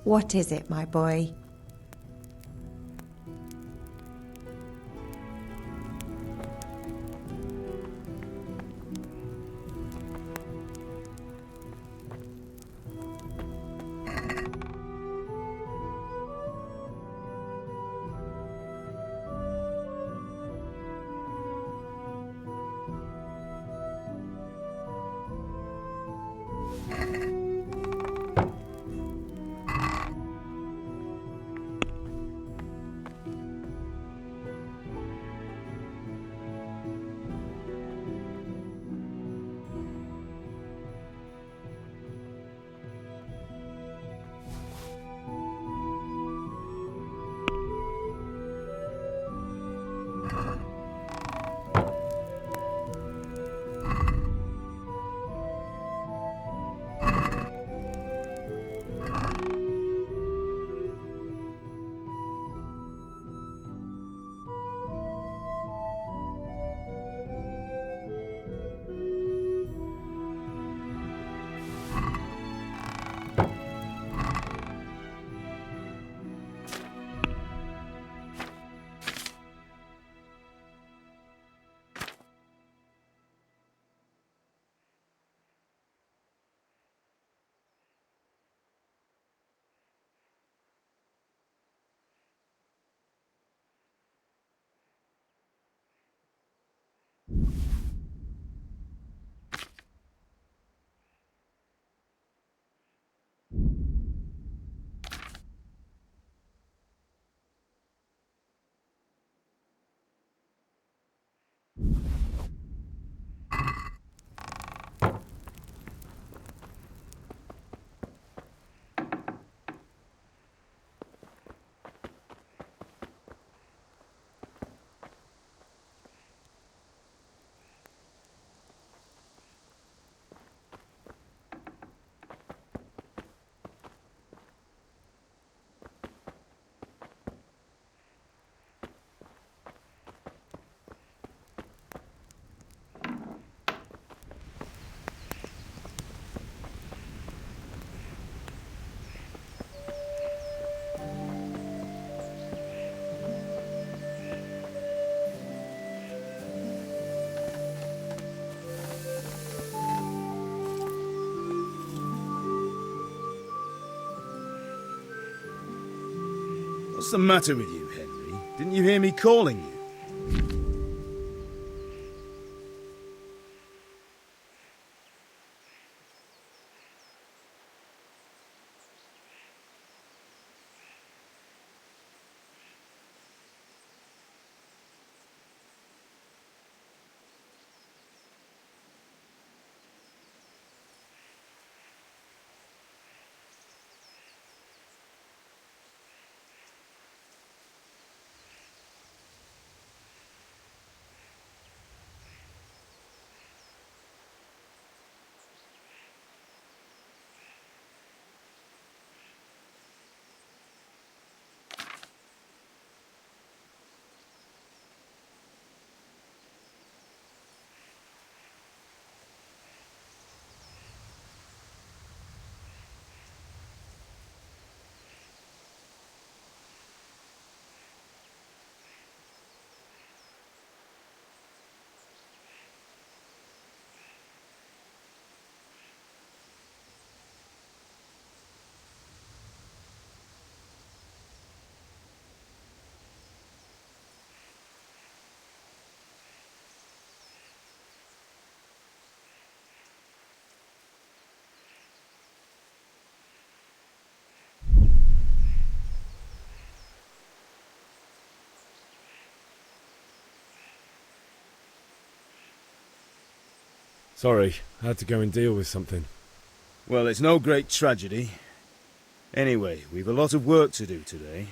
What is it, my boy? What's the matter with you, Henry? Didn't you hear me calling you? Sorry, I had to go and deal with something. Well, it's no great tragedy. Anyway, we've a lot of work to do today.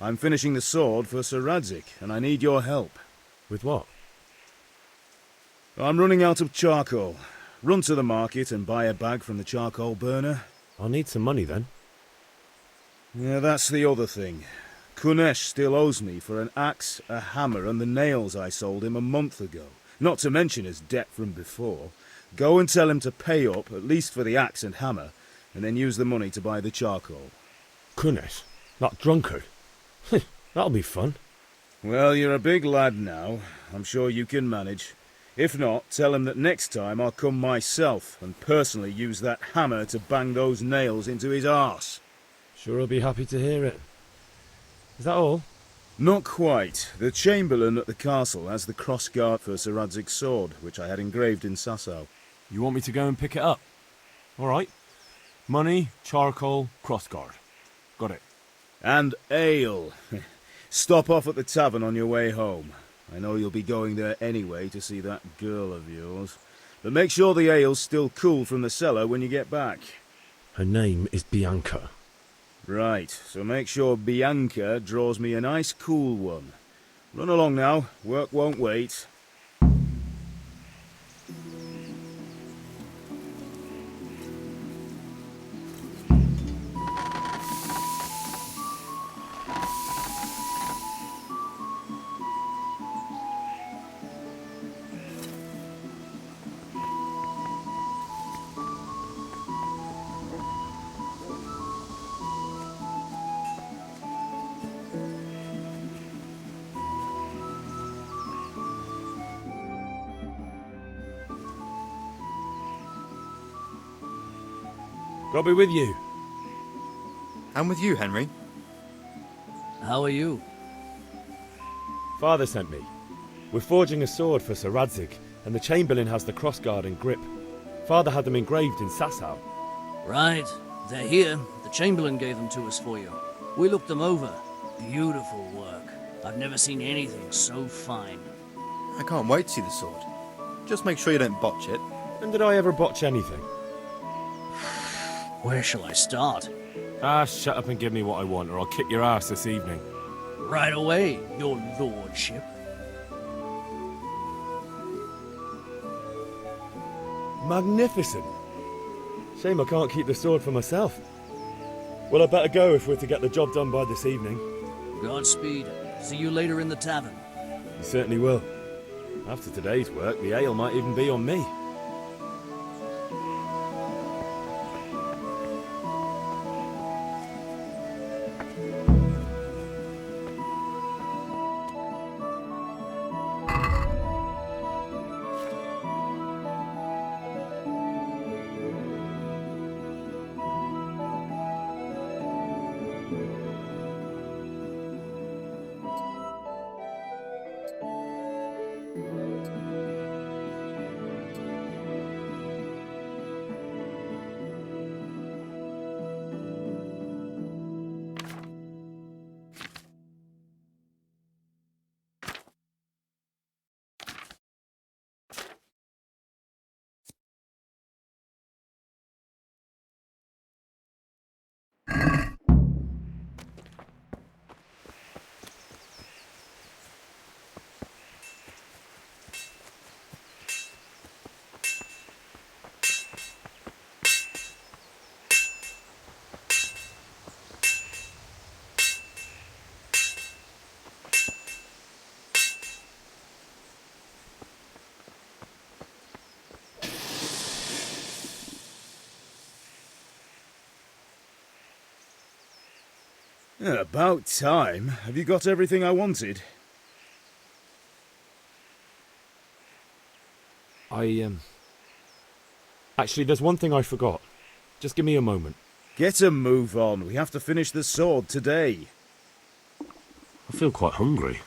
I'm finishing the sword for Sir Radzik, and I need your help. With what? I'm running out of charcoal. Run to the market and buy a bag from the charcoal burner. I'll need some money then. Yeah, that's the other thing. Kunesh still owes me for an axe, a hammer, and the nails I sold him a month ago. Not to mention his debt from before. Go and tell him to pay up, at least for the axe and hammer, and then use the money to buy the charcoal. Kunesh? That drunkard? That'll be fun. Well, you're a big lad now. I'm sure you can manage. If not, tell him that next time I'll come myself and personally use that hammer to bang those nails into his arse. Sure he'll be happy to hear it. Is that all? Not quite. The Chamberlain at the castle has the crossguard for Sir Radzig's sword, which I had engraved in Sasau. You want me to go and pick it up? All right. Money, charcoal, crossguard. Got it. And ale. Stop off at the tavern on your way home. I know you'll be going there anyway to see that girl of yours. But make sure the ale's still cool from the cellar when you get back. Her name is Bianca. Right, so make sure Bianca draws me a nice cool one. Run along now, work won't wait. I'll be with you. I'm with you, Henry. How are you? Father sent me. We're forging a sword for Sir Radzig, and the Chamberlain has the crossguard and grip. Father had them engraved in Sasau. Right. They're here. The Chamberlain gave them to us for you. We looked them over. Beautiful work. I've never seen anything so fine. I can't wait to see the sword. Just make sure you don't botch it. When did I ever botch anything? Where shall I start? Shut up and give me what I want, or I'll kick your ass this evening. Right away, your lordship. Magnificent. Shame I can't keep the sword for myself. Well, I better go if we're to get the job done by this evening. Godspeed. See you later in the tavern. You certainly will. After today's work, the ale might even be on me. About time. Have you got everything I wanted? Actually, there's one thing I forgot. Just give me a moment. Get a move on. We have to finish the sword today. I feel quite hungry.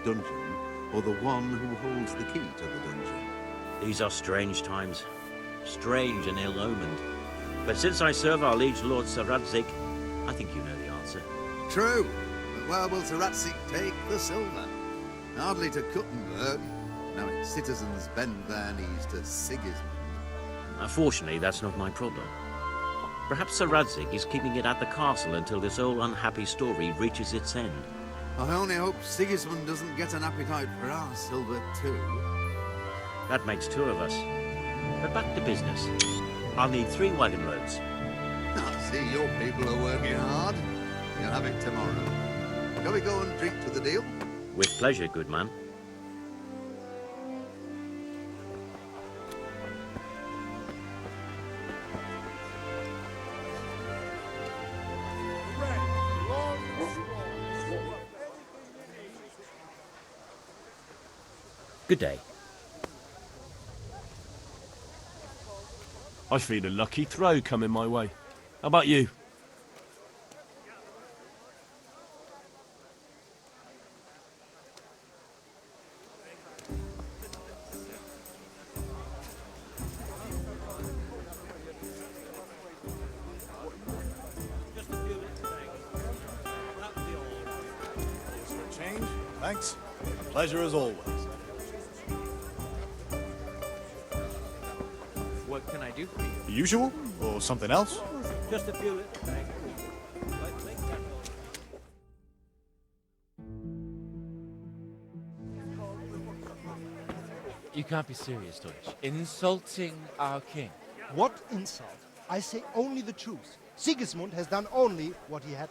Dungeon, or the one who holds the key to the dungeon? These are strange times. Strange and ill-omened. But since I serve our liege lord Sir Radzig, I think you know the answer. True, but where will Sir Radzig take the silver? Hardly to Kuttenberg. Now its citizens bend their knees to Sigismund. Unfortunately, that's not my problem. Perhaps Sir Radzig is keeping it at the castle until this old unhappy story reaches its end. I only hope Sigismund doesn't get an appetite for our silver too. That makes two of us. But back to business. I'll need 3 wagon loads. I see your people are working hard. You'll have it tomorrow. Shall we go and drink to the deal? With pleasure, good man. Good day. I feel a lucky throw coming my way. How about you? Change? Thanks. Pleasure as always. What can I do for you? The usual? Or something else? Just a few. You can't be serious, Deutsch. Insulting our king. What insult? I say only the truth. Sigismund has done only what he had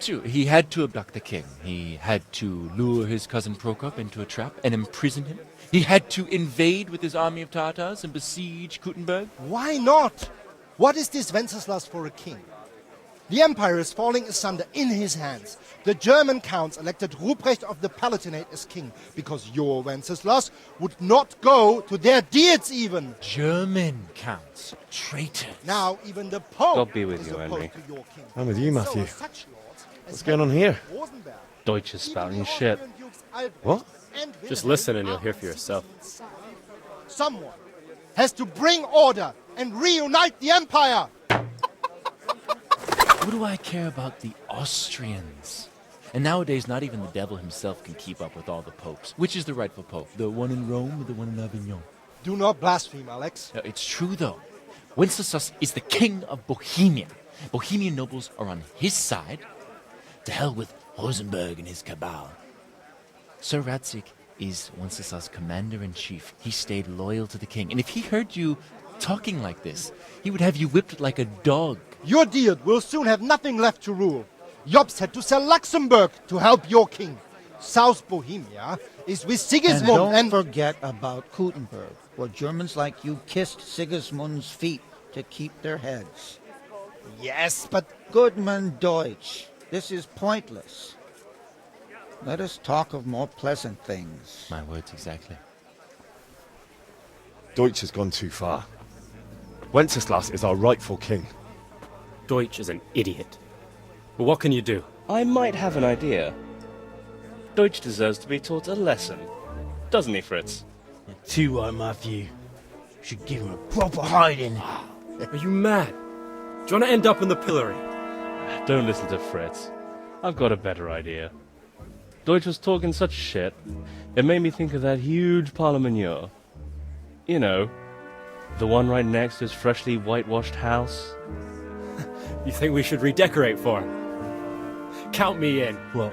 to. He had to abduct the king. He had to lure his cousin Prokop into a trap and imprison him. He had to invade with his army of Tatars and besiege Kuttenberg. Why not? What is this Wenceslas for a king? The empire is falling asunder in his hands. The German counts elected Ruprecht of the Palatinate as king because your Wenceslas would not go to their deeds even. German counts. Traitors. Now even the Pope God be with is you, opposed Henry. to your king. I'm with you, So Matthew. are such lords as What's going on here? Rosenberg. Deutsch is spouting shit. What? Just listen and you'll hear for yourself. Someone has to bring order and reunite the empire. What do I care about the Austrians? And nowadays, not even the devil himself can keep up with all the popes. Which is the rightful pope? The one in Rome or the one in Avignon? Do not blaspheme, Alex. It's true, though. Wenceslas is the king of Bohemia. Bohemian nobles are on his side. To hell with Rosenberg and his cabal. Sir Radzig is Wenceslas' commander-in-chief. He stayed loyal to the king. And if he heard you talking like this, he would have you whipped like a dog. Your Diet will soon have nothing left to rule. Jobst had to sell Luxembourg to help your king. South Bohemia is with Sigismund And don't forget about Kuttenberg, where Germans like you kissed Sigismund's feet to keep their heads. Yes, but Goodman Deutsch, this is pointless. Let us talk of more pleasant things. My words exactly. Deutsch has gone too far. Wenceslas is our rightful king. Deutsch is an idiot. But what can you do? I might have an idea. Deutsch deserves to be taught a lesson. Doesn't he, Fritz? too right, Matthew. Should give him a proper hiding. Are you mad? Do you want to end up in the pillory? Don't listen to Fritz. I've got a better idea. Deutsch was talking such shit, it made me think of that huge parliament. You know, the one right next to his freshly whitewashed house. You think we should redecorate for him? Count me in. Well,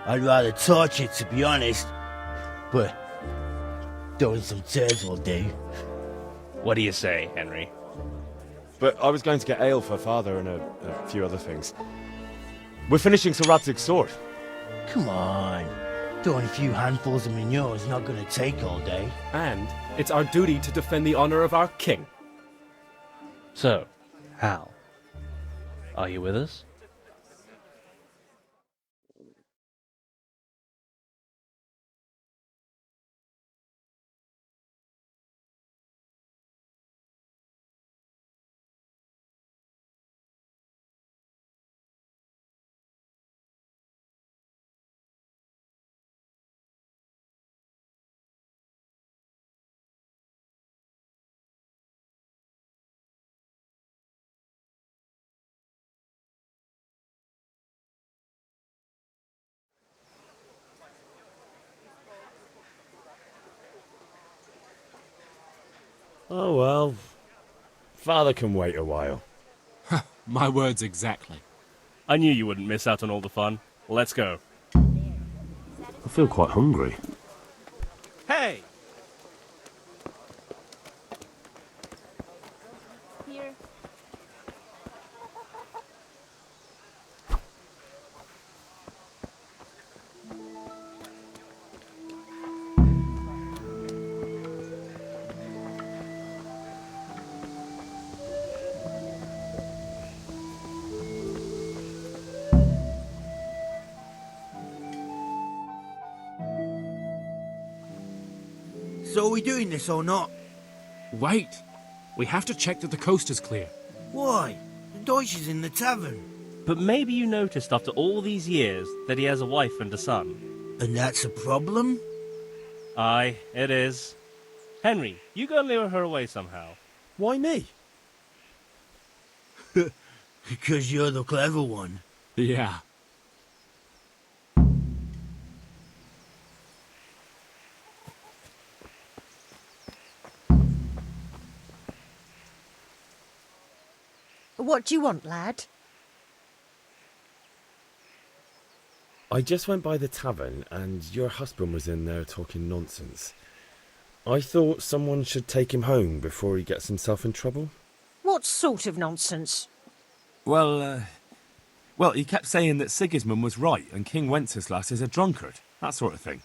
I'd rather torch it, to be honest. But throwing some turds will do. What do you say, Henry? But I was going to get ale for father and a few other things. We're finishing Sir Radzig's sword. Come on. Throwing a few handfuls of manure is not going to take all day. And it's our duty to defend the honor of our king. So, Hal, are you with us? Oh well. Father can wait a while. My words exactly. I knew you wouldn't miss out on all the fun. Let's go. I feel quite hungry. Hey! Here. So are we doing this or not? Wait. We have to check that the coast is clear. Why? The Deutsch is in the tavern. But maybe you noticed after all these years that he has a wife and a son. And that's a problem? Aye, it is. Henry, you go and lure her away somehow. Why me? Because you're the clever one. Yeah. What do you want, lad? I just went by the tavern and your husband was in there talking nonsense. I thought someone should take him home before he gets himself in trouble. What sort of nonsense? Well, he kept saying that Sigismund was right and King Wenceslas is a drunkard, that sort of thing.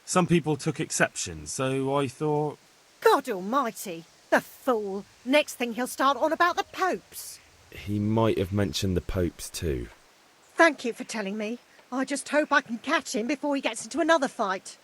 Some people took exception, so I thought... God almighty, the fool. Next thing he'll start on about the popes. He might have mentioned the popes too. Thank you for telling me. I just hope I can catch him before he gets into another fight.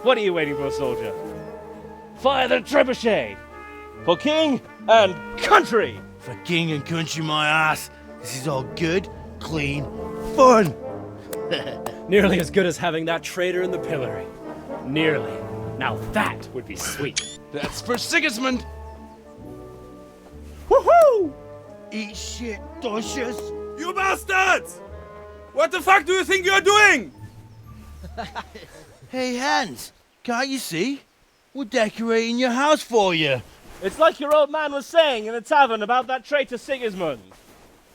What are you waiting for, soldier? Fire the trebuchet! For king and country! For king and country, my ass. This is all good, clean, fun. Nearly as good as having that traitor in the pillory. Nearly. Now that would be sweet. That's for Sigismund. Woohoo! Eat shit, Deutsches. You bastards! What the fuck do you think you're doing? Hey, Hans, can't you see? We're decorating your house for you. It's like your old man was saying in the tavern about that traitor Sigismund.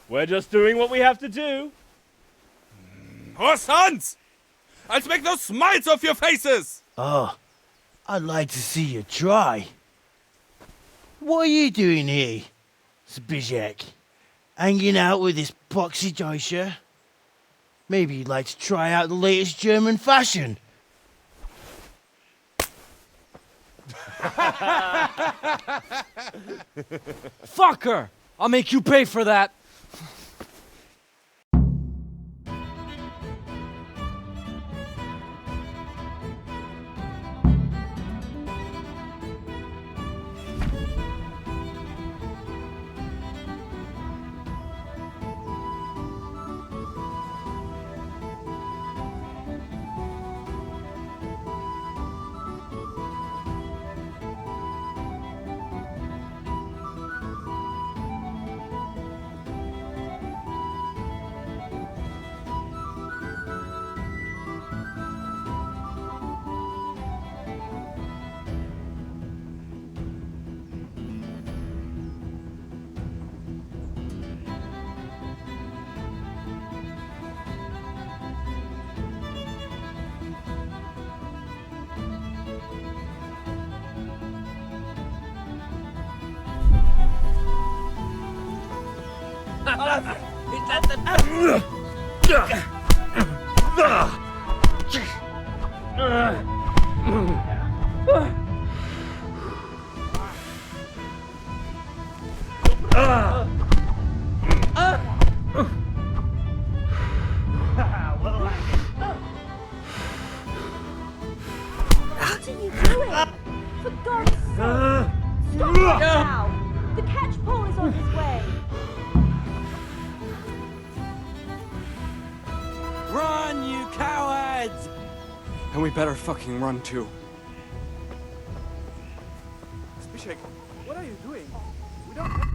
We're just doing what we have to do. Oh, sons! I'll make those smiles off your faces! Oh, I'd like to see you try. What are you doing here, Zbigniew? Hanging out with this poxy Deutscher? Maybe you'd like to try out the latest German fashion. Fucker! I'll make you pay for that. What are you doing? For God's sake! Stop that now! The catch pole is on his way! And we better fucking run too. Zbyszek, what are you doing? We don't...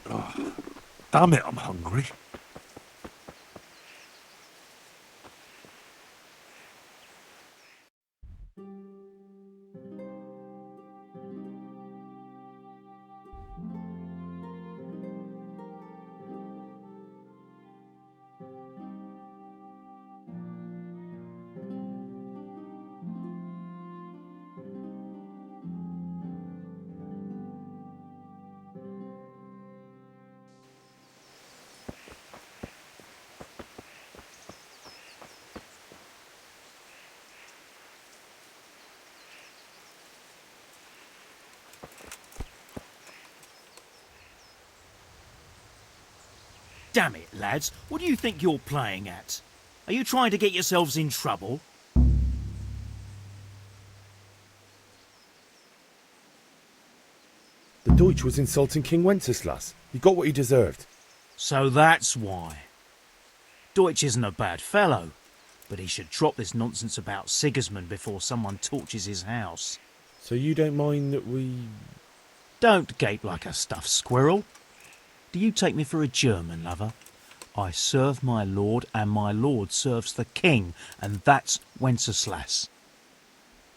Oh, damn it, I'm hungry. Damn it, lads. What do you think you're playing at? Are you trying to get yourselves in trouble? The Deutsch was insulting King Wenceslas. He got what he deserved. So that's why. Deutsch isn't a bad fellow, but he should drop this nonsense about Sigismund before someone torches his house. So you don't mind that we... Don't gape like a stuffed squirrel. Do you take me for a German, lover? I serve my lord, and my lord serves the king, and that's Wenceslas.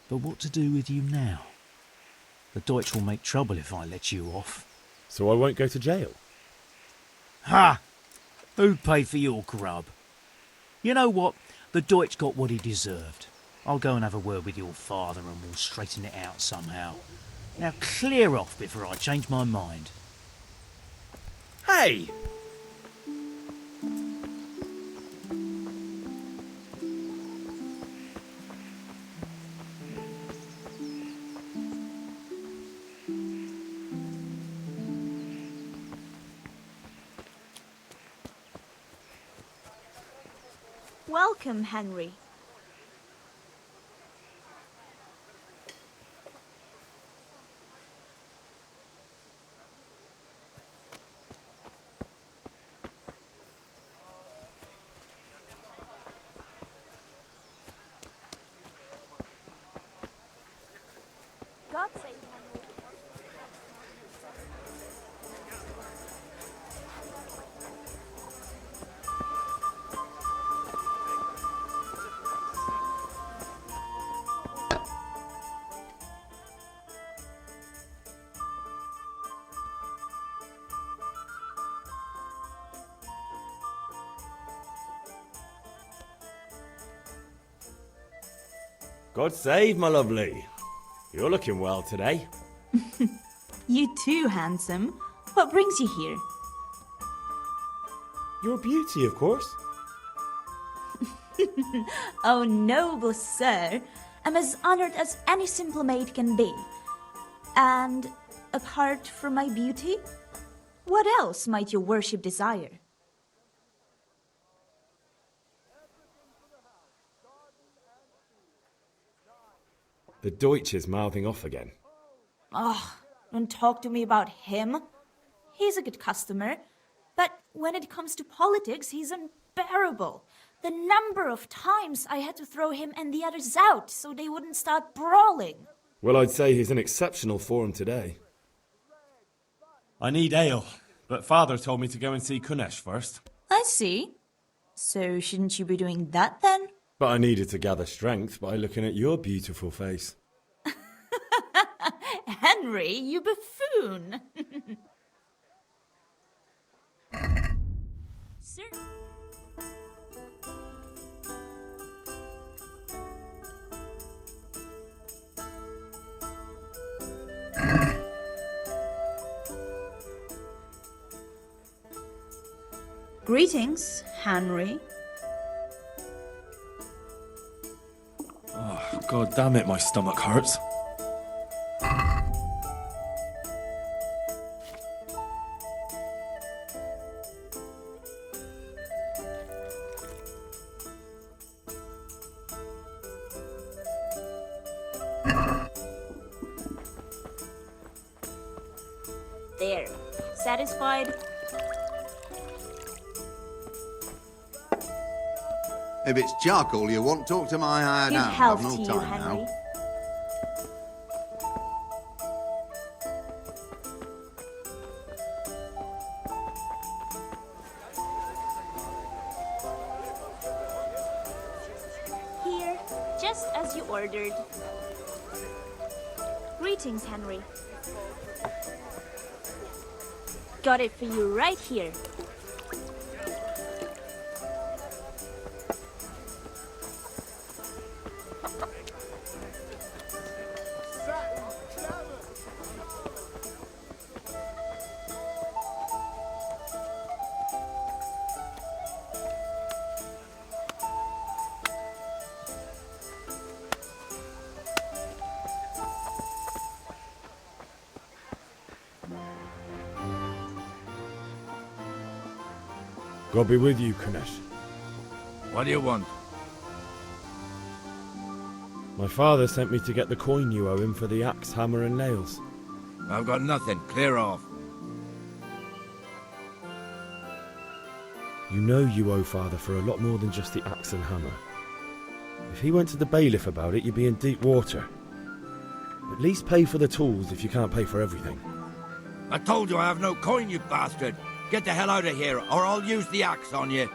But what to do with you now? The Deutsch will make trouble if I let you off. So I won't go to jail? Ha! Who'd pay for your grub? You know what? The Deutsch got what he deserved. I'll go and have a word with your father and we'll straighten it out somehow. Now clear off before I change my mind. Hey! Welcome, Henry. God save Henry. God save, my lovely. You're looking well today. You too, handsome. What brings you here? Your beauty, of course. Oh, noble sir. I'm as honored as any simple maid can be. And apart from my beauty, what else might your worship desire? The Deutsch is mouthing off again. Oh, don't talk to me about him. He's a good customer, but when it comes to politics, he's unbearable. The number of times I had to throw him and the others out so they wouldn't start brawling. Well, I'd say he's in exceptional form today. I need ale, but Father told me to go and see Kunesh first. I see. So shouldn't you be doing that then? But I needed to gather strength by looking at your beautiful face. Henry, you buffoon! Sir? Greetings, Henry. Oh, God damn it, my stomach hurts. There. Satisfied? If it's charcoal you want, talk to my hired Good hand. health I've no to you, time Henry. now. Here, just as you ordered. Greetings, Henry. Got it for you right here. God be with you, Kunesh. What do you want? My father sent me to get the coin you owe him for the axe, hammer and nails. I've got nothing. Clear off. You know you owe father for a lot more than just the axe and hammer. If he went to the bailiff about it, you'd be in deep water. At least pay for the tools if you can't pay for everything. I told you I have no coin, you bastard. Get the hell out of here, or I'll use the axe on you.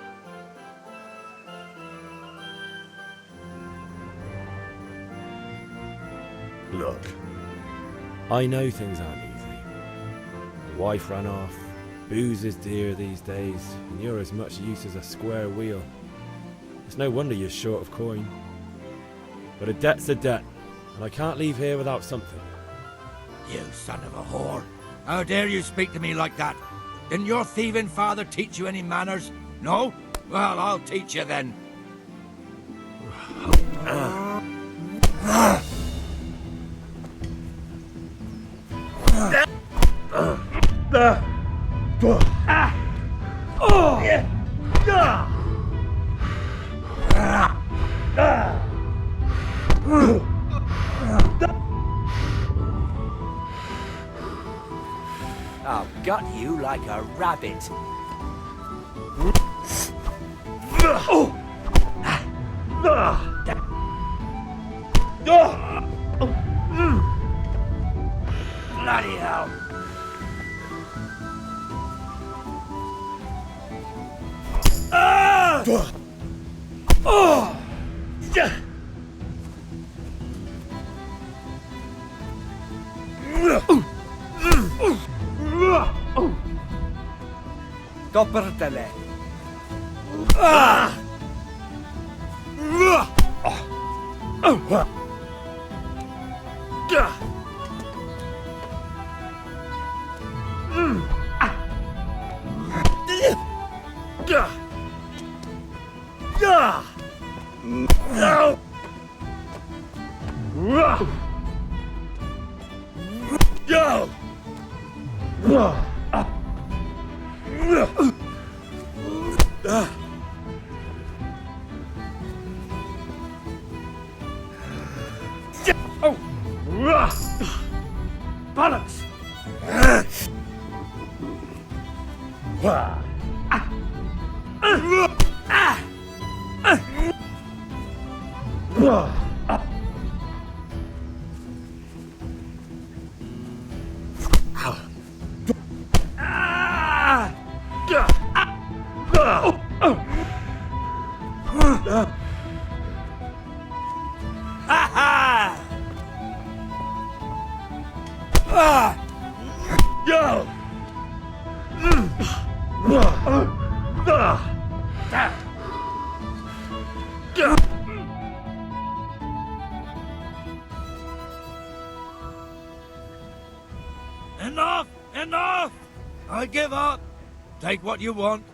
Look, I know things aren't easy. The wife ran off, booze is dear these days, and you're as much use as a square wheel. It's no wonder you're short of coin. But a debt's a debt, and I can't leave here without something. You son of a whore. How dare you speak to me like that? Didn't your thieving father teach you any manners? No? Well, I'll teach you then. I've got you like a rabbit. Bloody hell. Coppertele. Bollocks! Enough! Enough! I give up. Take what you want.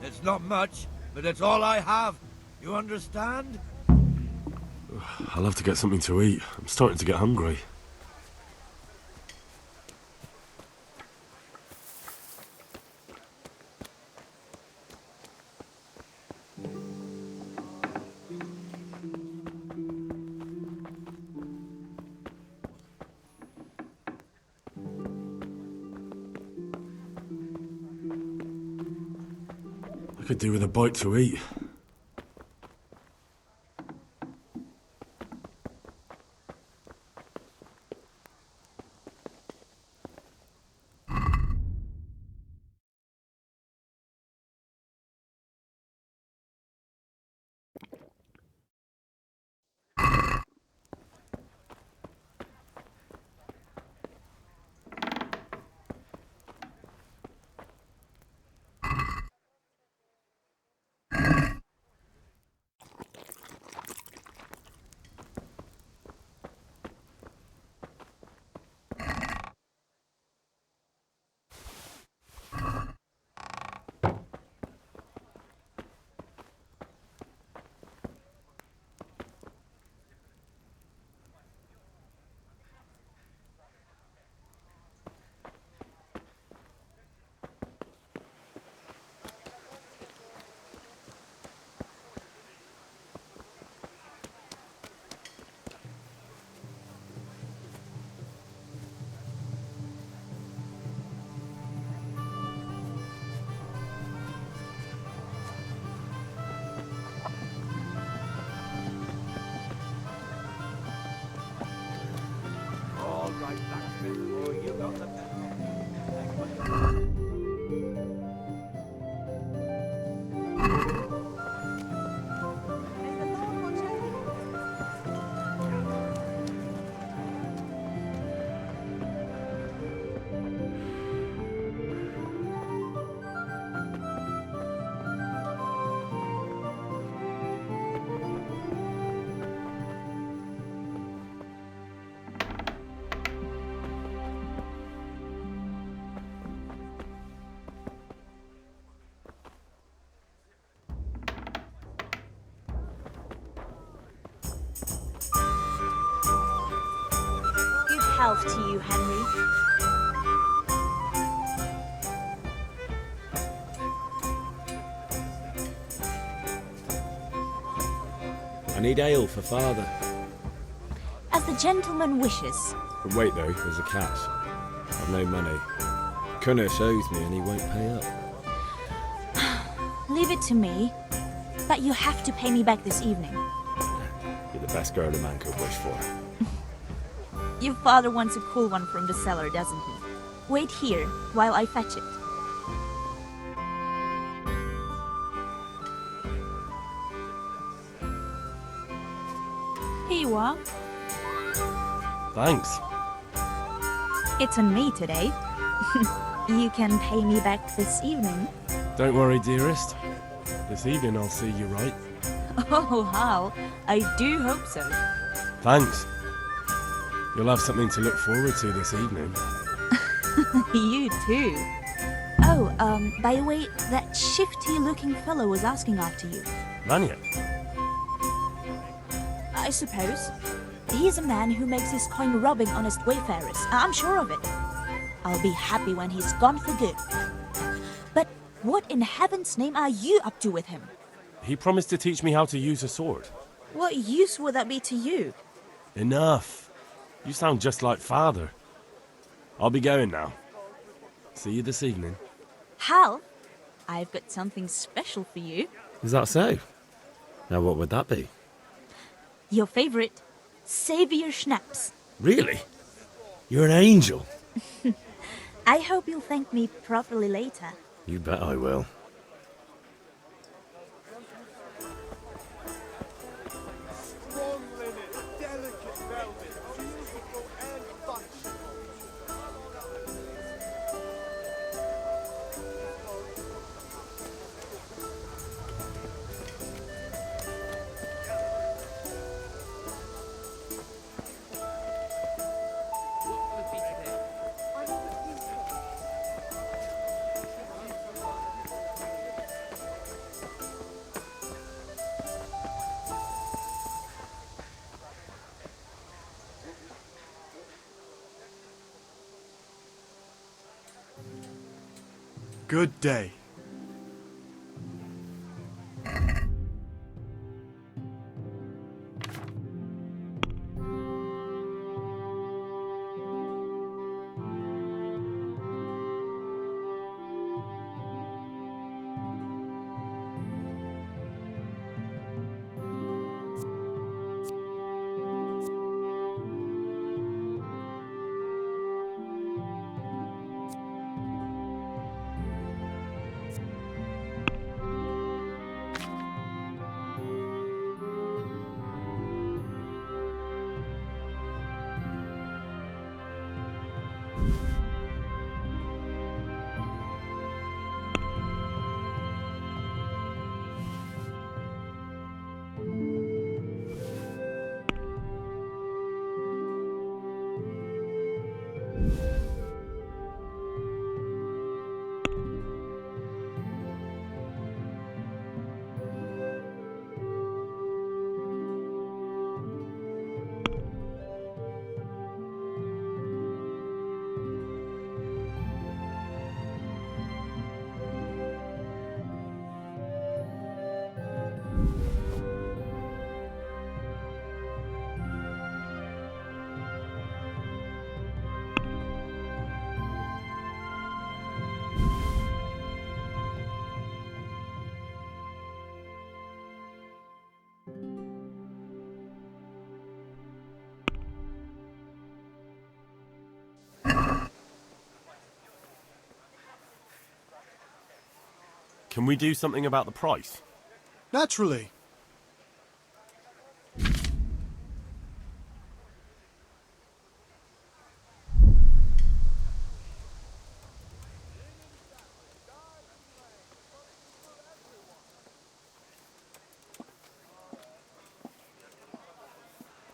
It's not much, but it's all I have. You understand? I'll have to get something to eat. I'm starting to get hungry. I could do with a bite to eat. health to you, Henry. I need ale for father. As the gentleman wishes. But wait though, there's a catch. I've no money. Kunnish owes me and he won't pay up. Leave it to me. But you have to pay me back this evening. You're the best girl a man could wish for. Your father wants a cool one from the cellar, doesn't he? Wait here while I fetch it. Here you are. Thanks. It's on me today. You can pay me back this evening. Don't worry, dearest. This evening I'll see you right. Oh, Hal, I do hope so. Thanks. You'll have something to look forward to this evening. You too. Oh, by the way, that shifty-looking fellow was asking after you. Vanya? I suppose. He's a man who makes his coin robbing honest wayfarers. I'm sure of it. I'll be happy when he's gone for good. But what in heaven's name are you up to with him? He promised to teach me how to use a sword. What use would that be to you? Enough. You sound just like father. I'll be going now. See you this evening. Hal, I've got something special for you. Is that so? Now what would that be? Your favorite, Savior Schnapps. Really? You're an angel. I hope you'll thank me properly later. You bet I will. Good day. Can we do something about the price? Naturally.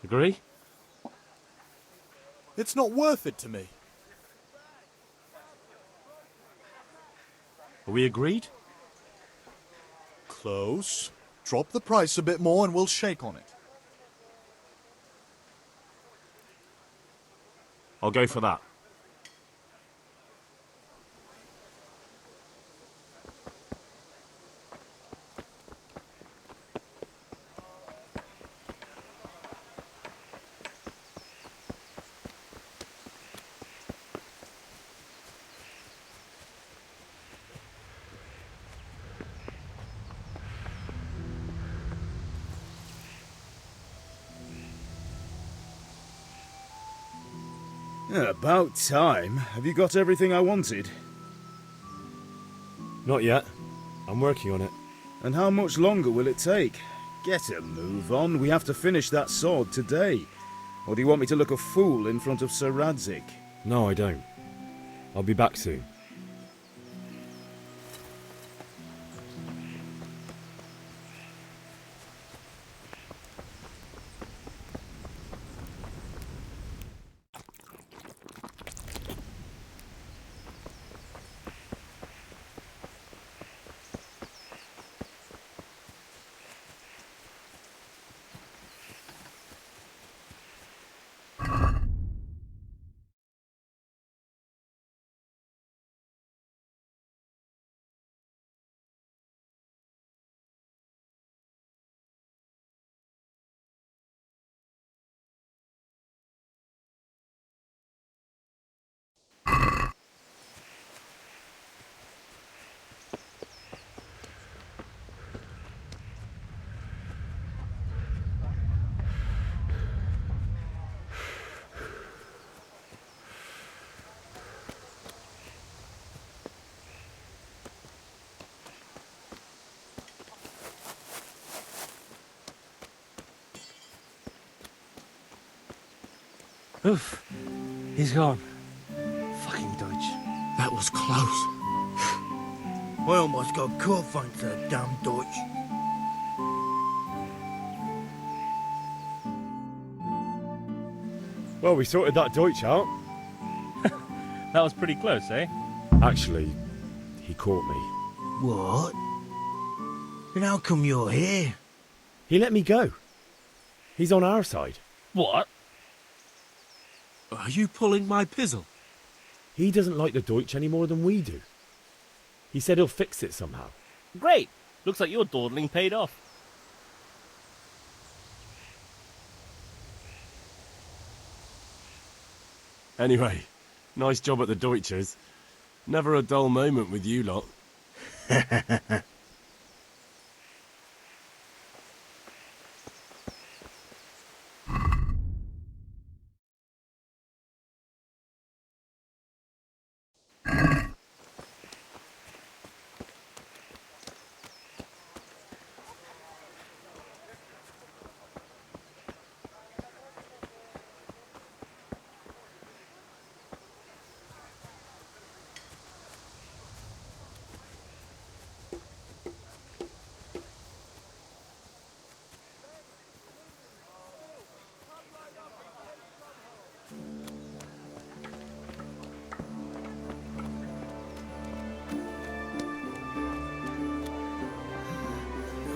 Agree? It's not worth it to me. Are we agreed? Close. Drop the price a bit more and we'll shake on it. I'll go for that. About time. Have you got everything I wanted? Not yet. I'm working on it. And how much longer will it take? Get a move on. We have to finish that sword today. Or do you want me to look a fool in front of Sir Radzik? No, I don't. I'll be back soon. Oof. He's gone. Fucking Deutsch. That was close. I almost got caught thanks to that damn Deutsch. Well, we sorted that Deutsch out. That was pretty close, eh? Actually, he caught me. What? Then how come you're here? He let me go. He's on our side. What? Are you pulling my pizzle? He doesn't like the Deutsch any more than we do. He said he'll fix it somehow. Great! Looks like your dawdling paid off. Anyway, nice job at the Deutsches. Never a dull moment with you lot.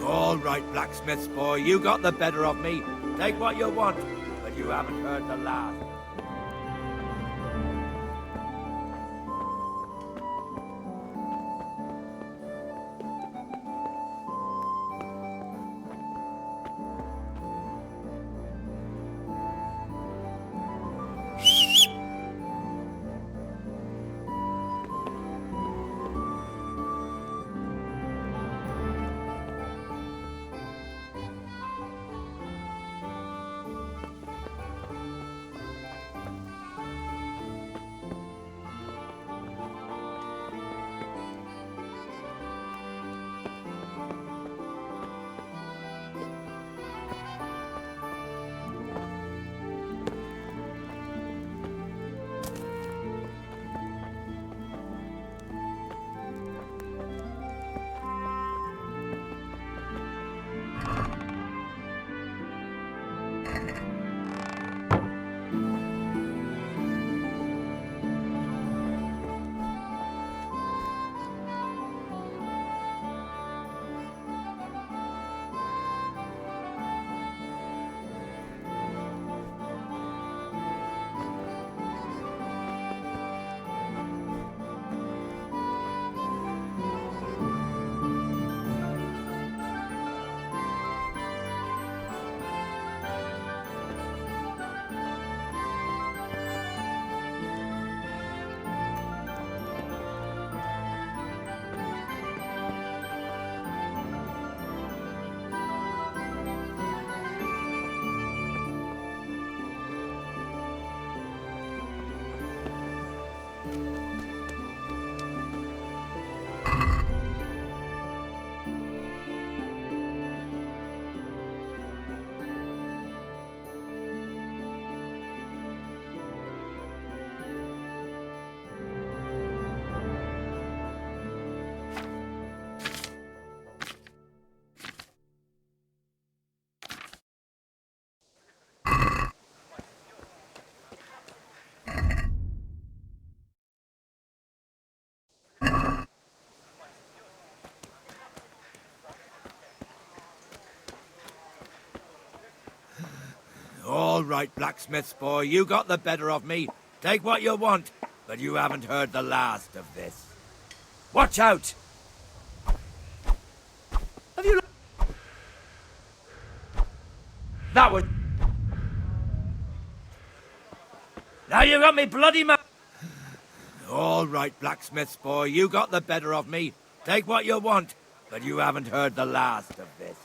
All right, blacksmith's boy, you got the better of me. Take what you want, but you haven't heard the last. All right, blacksmith's boy, you got the better of me. Take what you want, but you haven't heard the last of this. Watch out! Have you... That was... Now you got me bloody All right, blacksmith's boy, you got the better of me. Take what you want, but you haven't heard the last of this.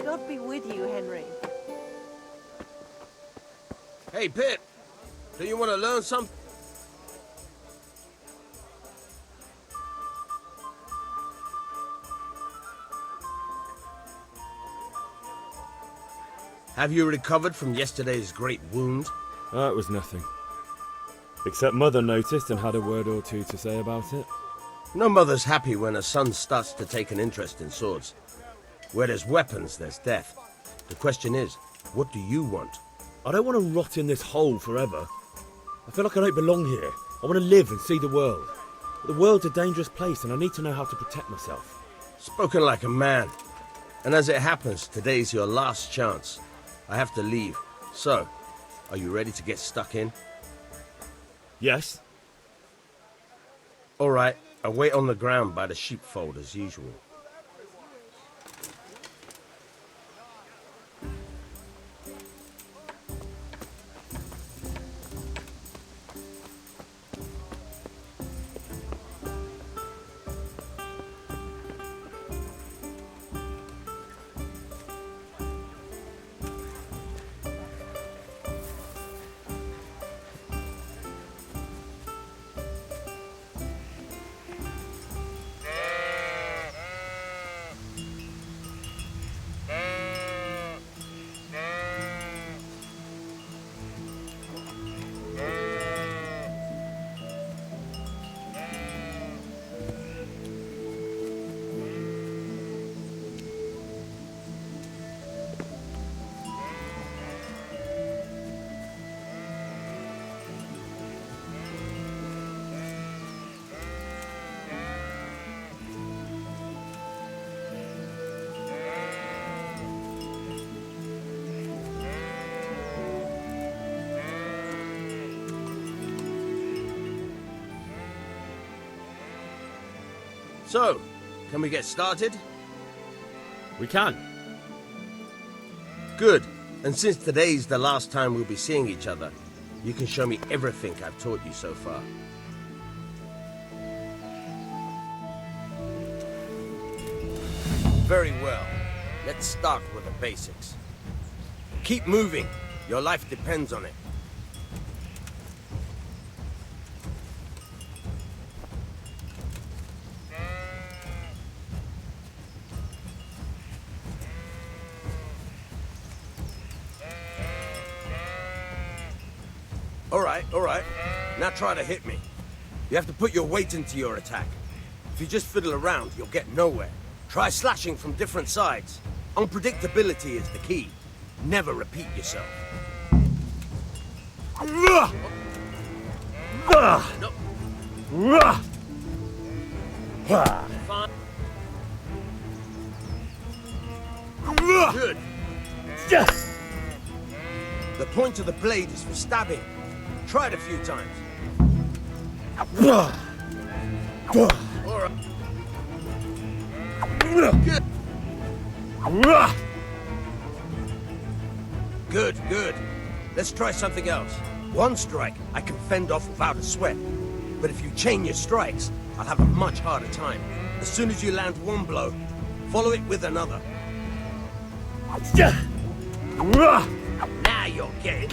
God be with you, Henry. Hey, Pip, do you want to learn something? Have you recovered from yesterday's great wound? It was nothing. Except Mother noticed and had a word or two to say about it. No mother's happy when her son starts to take an interest in swords. Where there's weapons, there's death. The question is, what do you want? I don't want to rot in this hole forever. I feel like I don't belong here. I want to live and see the world. But the world's a dangerous place and I need to know how to protect myself. Spoken like a man. And as it happens, today's your last chance. I have to leave. So, are you ready to get stuck in? Yes. All right, I'll wait on the ground by the sheepfold as usual. So, can we get started? We can. Good. And since today's the last time we'll be seeing each other, you can show me everything I've taught you so far. Very well. Let's start with the basics. Keep moving. Your life depends on it. All right. Now try to hit me. You have to put your weight into your attack. If you just fiddle around, you'll get nowhere. Try slashing from different sides. Unpredictability is the key. Never repeat yourself. Good. The point of the blade is for stabbing. Try it a few times. All right. Good. Good. Let's try something else. One strike, I can fend off without a sweat. But if you chain your strikes, I'll have a much harder time. As soon as you land one blow, follow it with another. Now you're getting...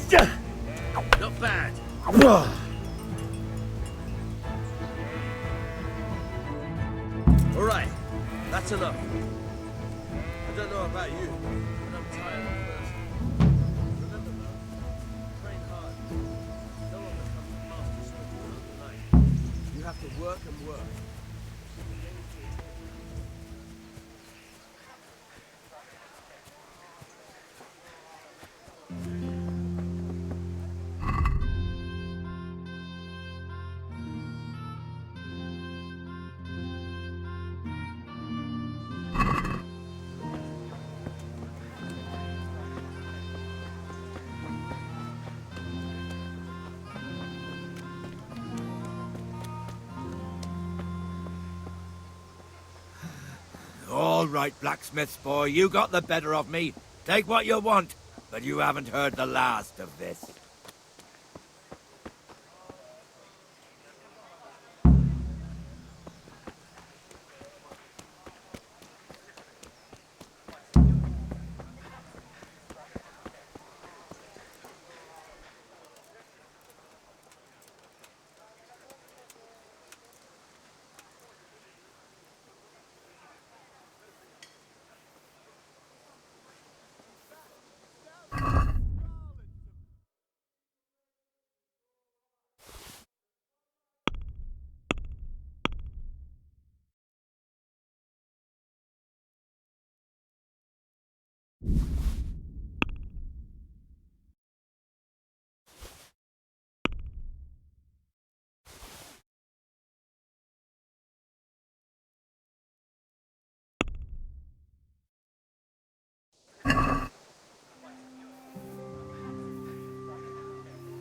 Not bad. All right, that's enough. I don't know about you, but I'm tired of first. Remember though, train hard. No one becomes a master swordsman overnight. You have to work and work. All right, blacksmith's boy, you got the better of me. Take what you want, but you haven't heard the last of this.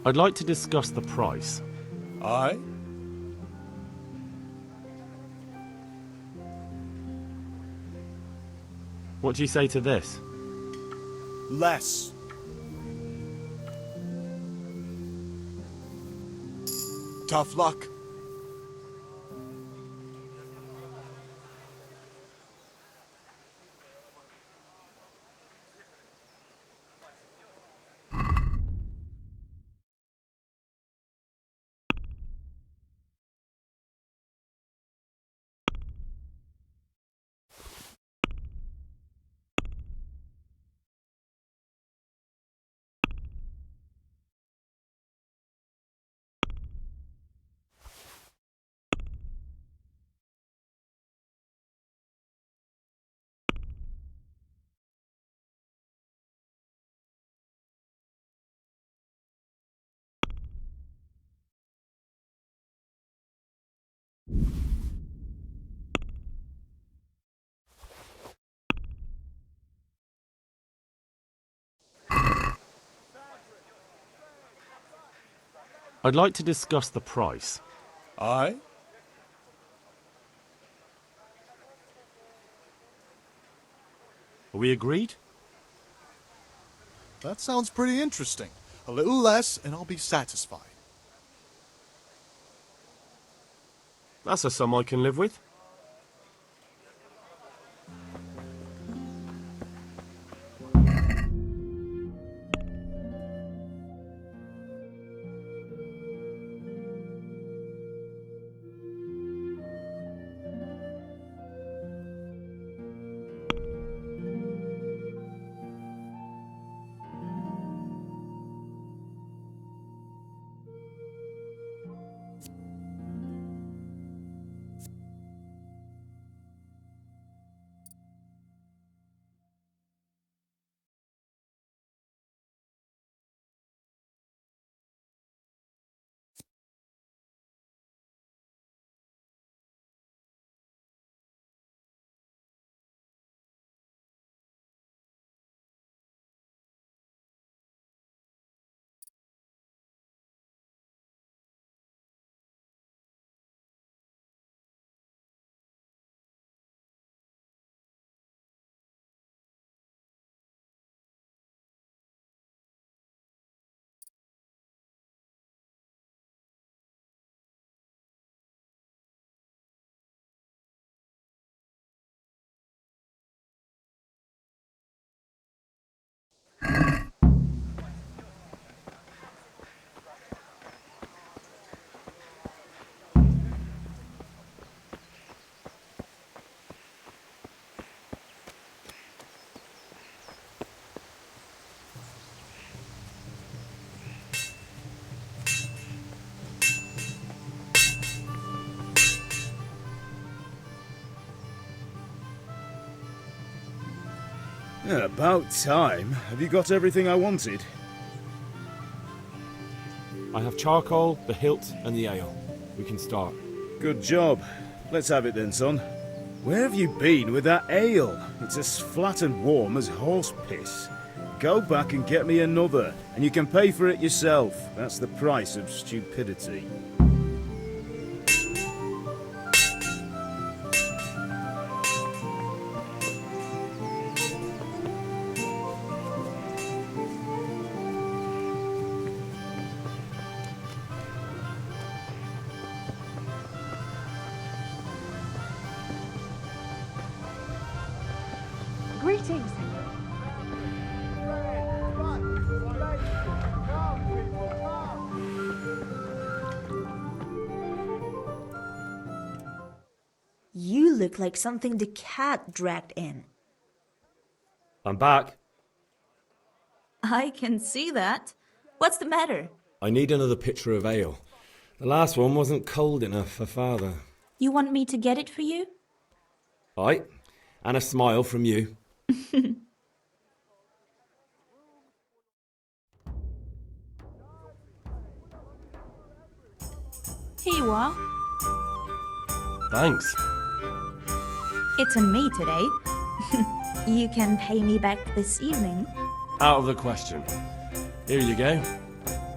I'd like to discuss the price. Aye? What do you say to this? Less. Tough luck. I'd like to discuss the price. Aye? Are we agreed? That sounds pretty interesting. A little less and I'll be satisfied. That's a sum I can live with. About time. Have you got everything I wanted? I have charcoal, the hilt, and the ale. We can start. Good job. Let's have it then, son. Where have you been with that ale? It's as flat and warm as horse piss. Go back and get me another, and you can pay for it yourself. That's the price of stupidity. Greetings. You look like something the cat dragged in. I'm back. I can see that. What's the matter? I need another pitcher of ale. The last one wasn't cold enough for Father. You want me to get it for you? Aye, and a smile from you. Here you are. Thanks. It's on me today. You can pay me back this evening. Out of the question. Here you go.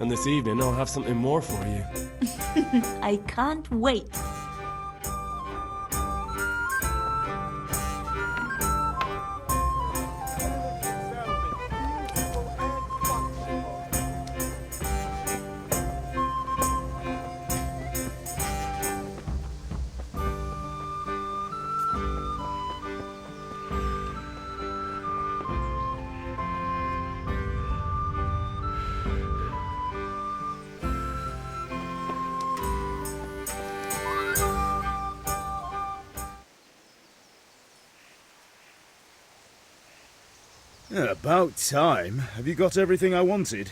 And this evening I'll have something more for you. I can't wait. About time. Have you got everything I wanted?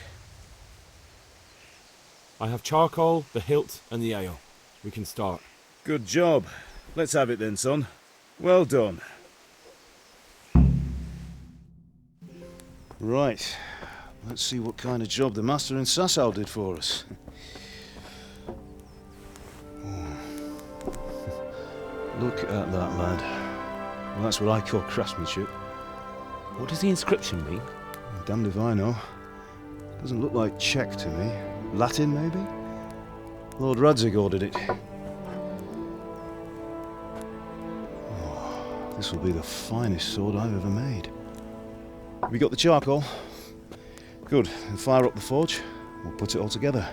I have charcoal, the hilt, and the ale. We can start. Good job. Let's have it then, son. Well done. Right. Let's see what kind of job the master in Sasau did for us. Look at that, lad. Well, that's what I call craftsmanship. What does the inscription mean? Damned if I know. Doesn't look like Czech to me. Latin, maybe? Lord Radzig ordered it. Oh, this will be the finest sword I've ever made. Have you got the charcoal? Good. Then fire up the forge. We'll put it all together.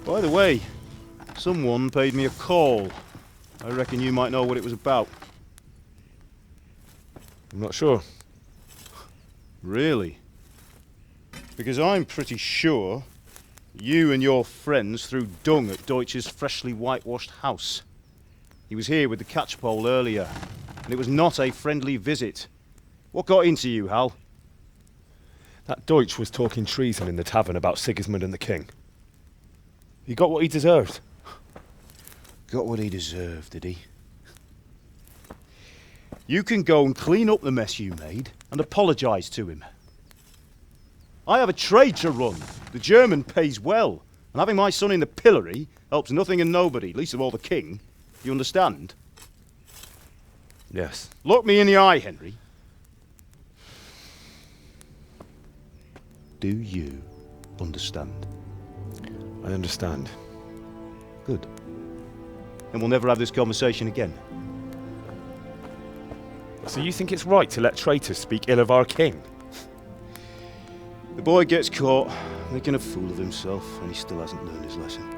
By the way, someone paid me a call. I reckon you might know what it was about. I'm not sure. Really? Because I'm pretty sure you and your friends threw dung at Deutsch's freshly whitewashed house. He was here with the catchpole earlier, and it was not a friendly visit. What got into you, Hal? That Deutsch was talking treason in the tavern about Sigismund and the king. He got what he deserved. Got what he deserved, did he? You can go and clean up the mess you made and apologise to him. I have a trade to run. The German pays well, and having my son in the pillory helps nothing and nobody, least of all the king. You understand? Yes. Look me in the eye, Henry. Do you understand? I understand. Good. Then we'll never have this conversation again. So you think it's right to let traitors speak ill of our king? The boy gets caught, making a fool of himself, and he still hasn't learned his lesson.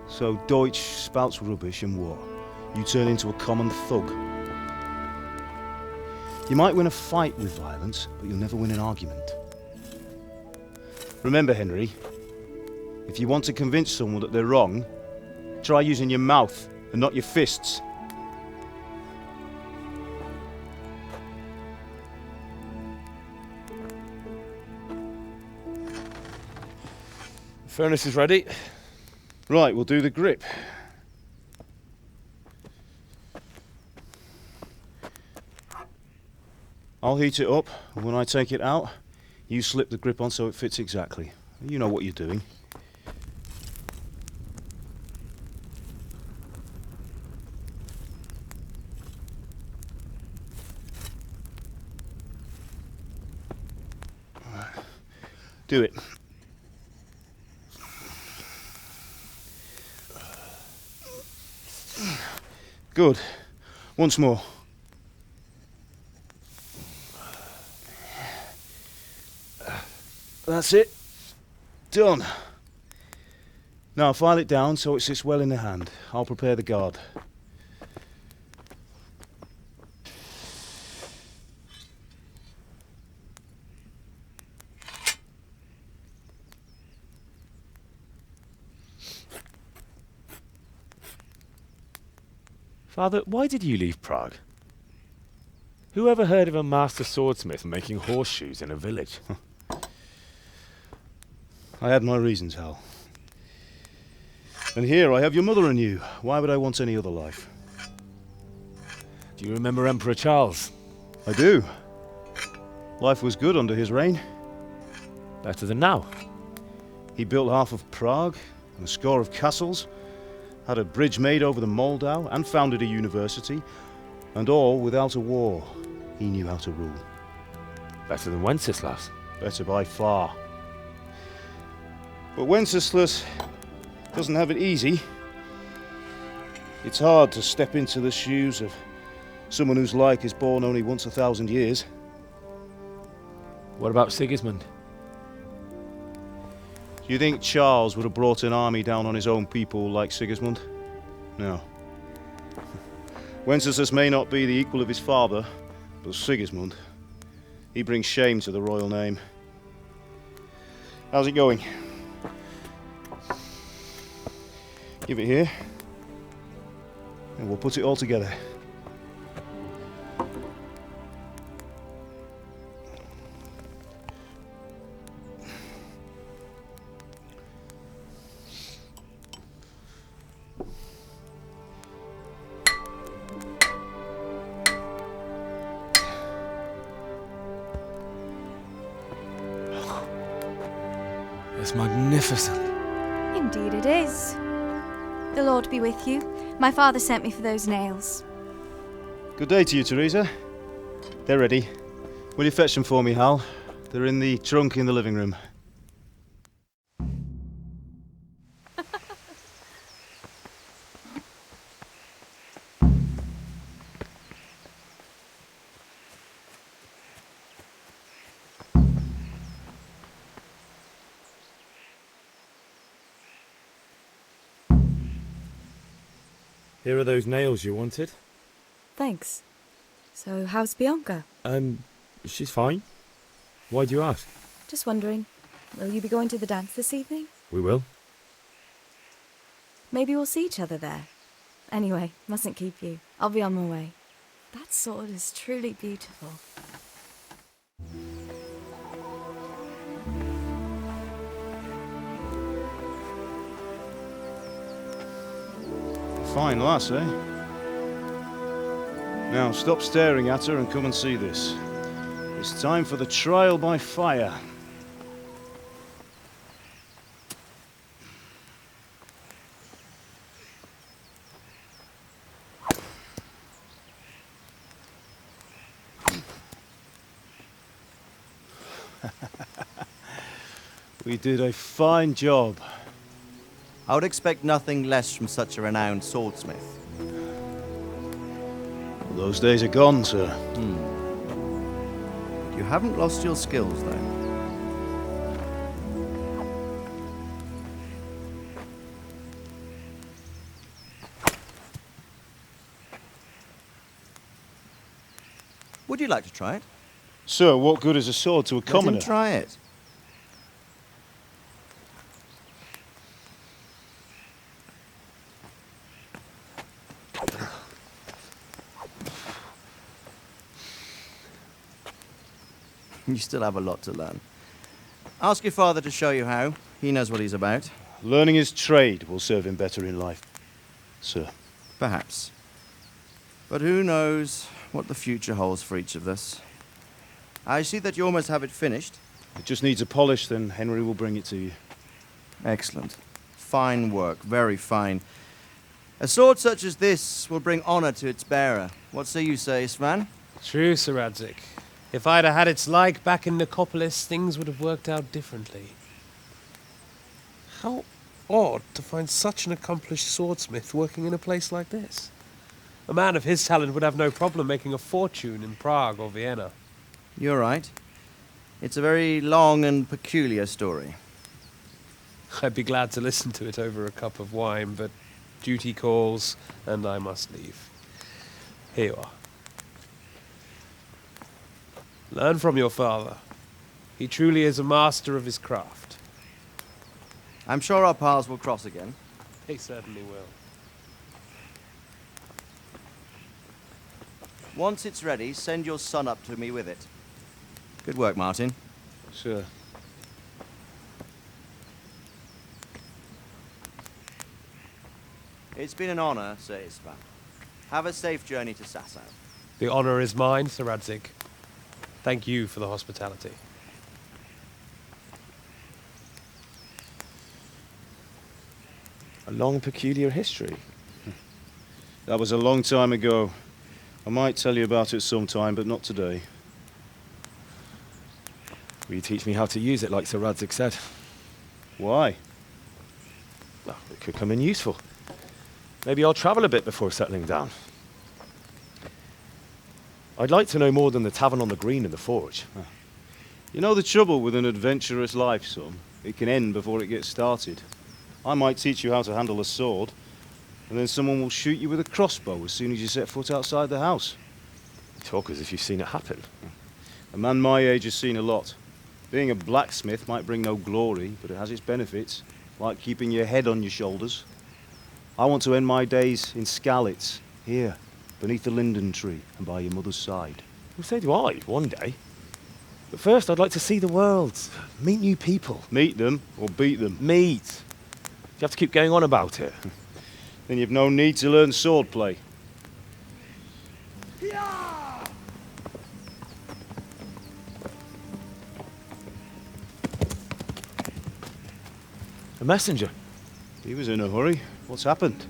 So Deutsch spouts rubbish, and what? You turn into a common thug. You might win a fight with violence, but you'll never win an argument. Remember, Henry, if you want to convince someone that they're wrong, try using your mouth and not your fists. The furnace is ready. Right, we'll do the grip. I'll heat it up, and when I take it out, you slip the grip on so it fits exactly. You know what you're doing. Do it. Good. Once more. That's it. Done. Now file it down so it sits well in the hand. I'll prepare the guard. Father, why did you leave Prague? Who ever heard of a master swordsmith making horseshoes in a village? I had my reasons, Hal. And here I have your mother and you. Why would I want any other life? Do you remember Emperor Charles? I do. Life was good under his reign. Better than now. He built half of Prague and a score of castles, had a bridge made over the Moldau, and founded a university, and all without a war. He knew how to rule. Better than Wenceslas. Better by far. But Wenceslas doesn't have it easy. It's hard to step into the shoes of someone whose like is born only once 1,000 years. What about Sigismund? Do you think Charles would have brought an army down on his own people like Sigismund? No. Wenceslas may not be the equal of his father, but Sigismund, he brings shame to the royal name. How's it going? Give it here, and we'll put it all together. It's magnificent. Indeed it is. The Lord be with you. My father sent me for those nails. Good day to you, Teresa. They're ready. Will you fetch them for me, Hal? They're in the trunk in the living room. Here are those nails you wanted. Thanks. So, how's Bianca? She's fine. Why do you ask? Just wondering, will you be going to the dance this evening? We will. Maybe we'll see each other there. Anyway, mustn't keep you. I'll be on my way. That sword is truly beautiful. Fine lass, eh? Now stop staring at her and come and see this. It's time for the trial by fire. We did a fine job. I would expect nothing less from such a renowned swordsmith. Those days are gone, sir. You haven't lost your skills, though. Would you like to try it? Sir, what good is a sword to a commoner? Let him try it. You still have a lot to learn. Ask your father to show you how. He knows what he's about. Learning his trade will serve him better in life, sir. Perhaps. But who knows what the future holds for each of us. I see that you almost have it finished. It just needs a polish, then Henry will bring it to you. Excellent. Fine work, very fine. A sword such as this will bring honor to its bearer. What say you, Svan? True, Sir Radzik. If I'd have had its like back in Nicopolis, things would have worked out differently. How odd to find such an accomplished swordsmith working in a place like this. A man of his talent would have no problem making a fortune in Prague or Vienna. You're right. It's a very long and peculiar story. I'd be glad to listen to it over a cup of wine, but duty calls, and I must leave. Here you are. Learn from your father. He truly is a master of his craft. I'm sure our paths will cross again. They certainly will. Once it's ready, send your son up to me with it. Good work, Martin. Sure. It's been an honor, Sir Isvan. Have a safe journey to Sasau. The honor is mine, Sir Radzik. Thank you for the hospitality. A long, peculiar history. That was a long time ago. I might tell you about it sometime, but not today. Will you teach me how to use it like Sir Radzik said? Why? Well, it could come in useful. Maybe I'll travel a bit before settling down. I'd like to know more than the tavern on the green and the forge. You know the trouble with an adventurous life, son? It can end before it gets started. I might teach you how to handle a sword, and then someone will shoot you with a crossbow as soon as you set foot outside the house. You talk as if you've seen it happen. A man my age has seen a lot. Being a blacksmith might bring no glory, but it has its benefits, like keeping your head on your shoulders. I want to end my days in Skalitz, here, beneath the linden tree and by your mother's side. Well, so do I, one day. But first, I'd like to see the world, meet new people. Meet them or beat them? Meet. You have to keep going on about it. Then you've no need to learn swordplay. A messenger. He was in a hurry. What's happened?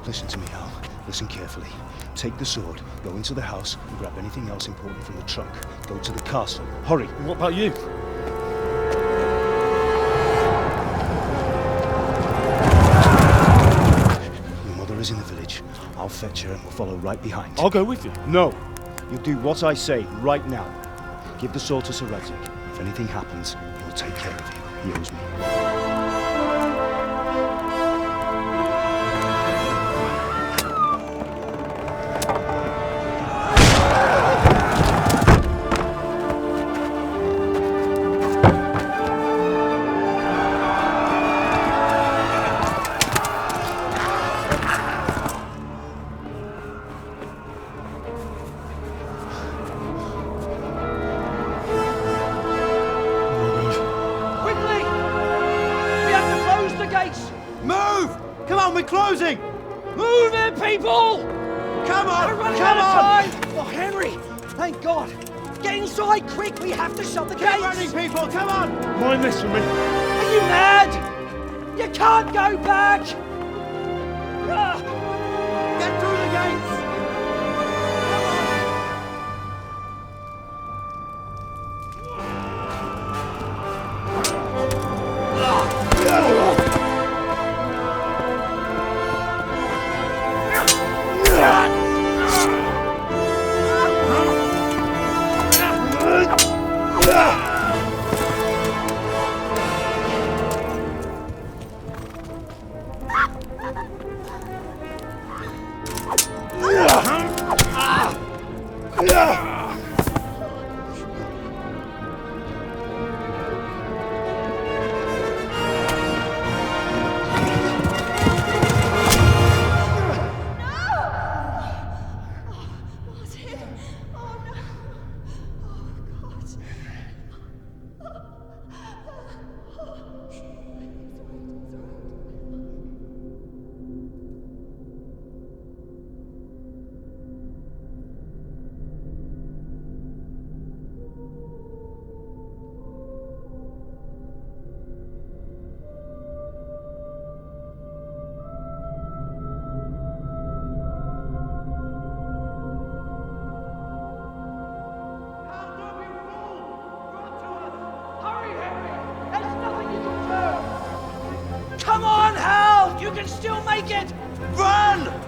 Listen to me, Al. Listen carefully. Take the sword, go into the house, and grab anything else important from the trunk. Go to the castle. Hurry! What about you? Your mother is in the village. I'll fetch her and we'll follow right behind. I'll go with you. No! You'll do what I say right now. Give the sword to Sir Radzik. If anything happens, he'll take care of you. He owes me. We're closing! Move it, people! Come on! We're running come out on! of time! Oh, Henry! Thank God! Get inside, quick! We have to shut the gates! Keep running, people! Come on! Mind this for me. Are you mad? You can't go back! Get through the gates! take it! Run!